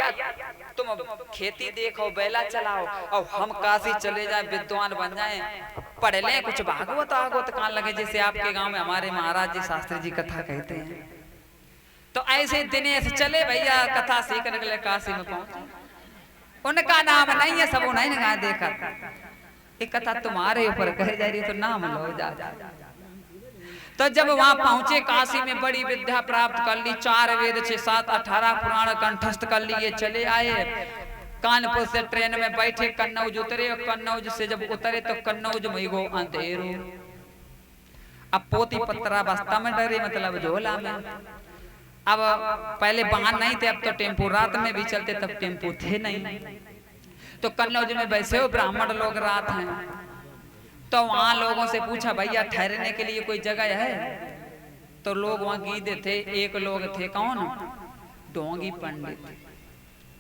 भैया तुम खेती देखो, बेला चलाओ और हम काशी चले जाए, विद्वान बन जाए, पढ़ लें कुछ भागवत आगवत कान लगे, जैसे आपके गांव में हमारे महाराज जी शास्त्री जी कथा कहते हैं। तो ऐसे दिनेश चले भैया कथा सीखने के लिए काशी में पहुंचे। उनका नाम नहीं है, सब नहीं ना देखा, एक कथा तुम्हारे ऊपर कहे जा रही है तो नाम लो जा। तो जब वहां पहुंचे काशी में बड़ी विद्या प्राप्त कर ली, 4 वेद 6 7 18 पुराण कंठस्थ कर लिए, चले आए। कानपुर से ट्रेन में बैठे, कन्नौज उतरे, और कन्नौज से जब उतरे तो कन्नौज में गो अंधेरो। अब पोती पत्रा बस्ता में डरे, मतलब झोला में। अब पहले वाहन नहीं थे, अब तो टेम्पो, रात में भी चलते तब टेम्पो थे नहीं। तो कन्नौज में वैसे हो ब्राह्मण लोग रात हैं, तो वहां लोगों से पूछा भैया ठहरने के लिए कोई जगह है? तो लोग वहां गीदे थे, एक लोग थे कौन, ढोंगी पंडित।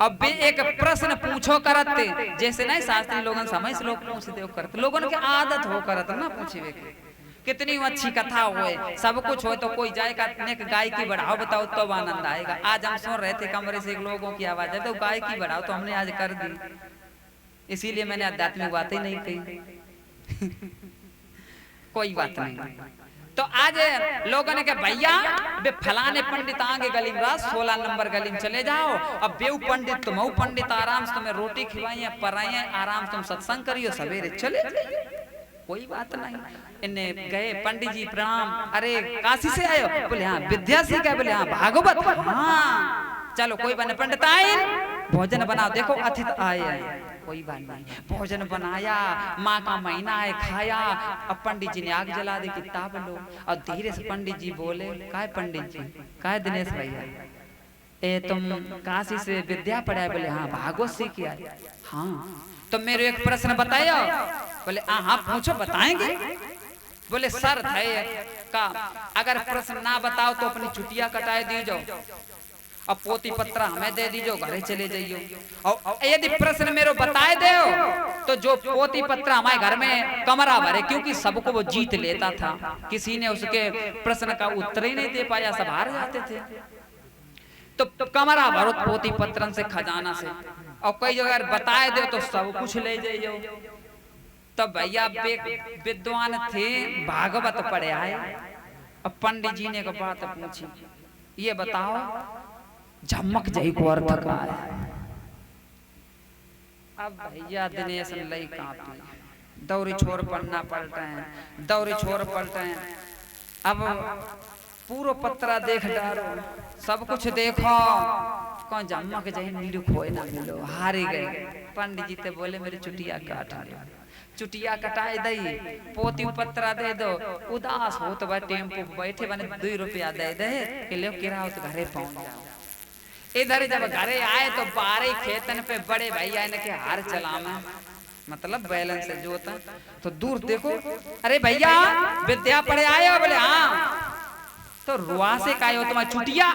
अब भी एक प्रश्न पूछो करते, जैसे नहीं शास्त्री लोगन समझ लोग पूछते हो करते, लोगों की आदत हो करत ना पूछे। कितनी अच्छी कथा होए, सब कुछ हो तो कोई जाए गाय की बढ़ाओ बताओ तो आनंद आएगा। आज हम सुन रहे थे कमरे से लोगों की आवाज है, तो गाय की बढ़ाओ तो हमने आज कर दी, इसीलिए मैंने आध्यात्मिक बातें नहीं कही। कोई बात नहीं। तो आज लोगों ने कहा भैया बे फलाने पंडित आगे गली में 16 नंबर गली में चले जाओ, अब बेऊ पंडित तुम पंडित, आराम से तुम्हें रोटी खिलाइए पराइए, आराम से तुम सत्संग करियो, सवेरे चले जाइए, कोई बात नहीं। इन्हें गए, पंडित जी प्रणाम, अरे काशी से आयो? बोले हाँ। विद्या सीखा? बोले हाँ। भागवत? हाँ। चलो कोई बने पंडित आए, भोजन बनाओ, देखो अतिथि आए, कोई बात नहीं। भोजन बनाया, माँ का महीना है, खाया। अब पंडित जी ने आग जला दी, किताब लो। और धीरे से पंडित जी बोले, काय पंडित जी, काय दिनेश भैया, ए तुम काशी से विद्या पढ़ाए? बोले हाँ। भागवत सीख आए? हाँ। तो मेरे एक प्रश्न बताया? बोले हाँ पूछो, बताएंगे। बोले सर है का, अगर प्रश्न ना बताओ तो अपनी छुट्टियां कटाए दीजो, अब पोती पत्रा हमें दे दीजो, घरे चले जाइयो। और यदि प्रश्न मेरे बताए दे तो जो पोती पत्रा हमारे घर में कमरा भरे, क्योंकि सबको वो जीत लेता था, किसी ने उसके प्रश्न का उत्तर ही नहीं दे पाया, सब हार जाते थे। तो कमरा भरो पोती पत्रन से, खजाना से, और कई जगह बताए दे तो सब कुछ ले जाइयो। तब भैया विद्वान थे, भागवत पढ़े आए। अब पंडित जी ने एक बात पूछी, ये बताओ झमक जई को अर्थ का है? अब भैया दिनेश लई कांपी, दौरी छोर पढ़ना पलटे हैं, दौरी छोर पलटे हैं। अब पूरा पत्रा देख डालो, सब कुछ देखो, कौन झमक जई नीलू खोए ना मिलो, हारे गए। पंडित जी ते बोले मेरी चुटिया काट लो, चुटिया कटाए दई, पोती पत्रा दे दो, उदास हो तो टेम्पो बैठे बने 2 रुपया दे दे कि ले किराया तो घरे पहुंच जाओ। इधर जब घरे आए तो बारे खेतन पे बड़े भैया इनके हार चलाना, मतलब बैलेंस से जोता। तो दूर देखो, अरे भैया विद्या पढ़े आए हो? बोले हाँ। तो रुआ से का हो तुम्हारी चुटिया?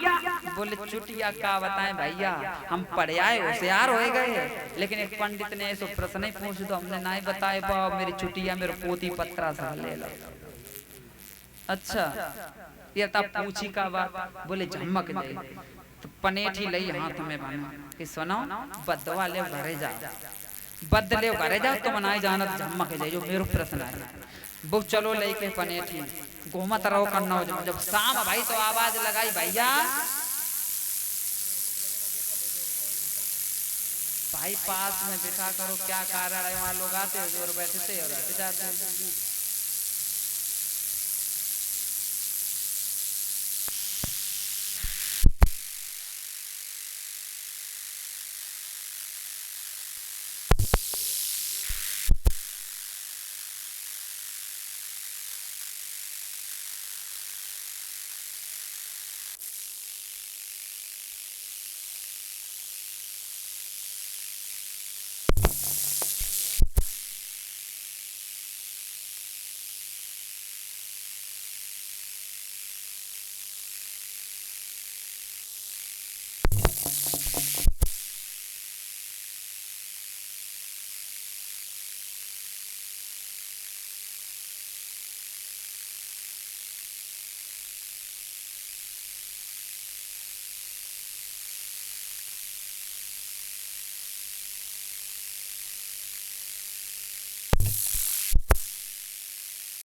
बोले चुटिया का बताएं भैया, हम पढ़े आए होशियार हो गए, लेकिन एक पंडित ने ऐसा प्रश्न ही पूछ दो, हमने नहीं बताए पाओ मेरी चुटिया मेरे पोती पत्रा सा ले लो। अच्छा ये तब पूछी का बात? बोले झमक जाए। तो पनेठी लई हाथ में बना कि सुनो बदवा ले घरे जाओ, बद ले घरे जाओ, तुम ना जाना झमक जाए, जो मेरे प्रश्न आए। वो चलो लेके पनेठी घूमत रहो कन्नौज में। जब शाम भाई तो आवाज लगाई, भैया भाई पास में बिठा करो, क्या कारण है? वहां लोग आते हैं और बैठते और हट जाते हैं।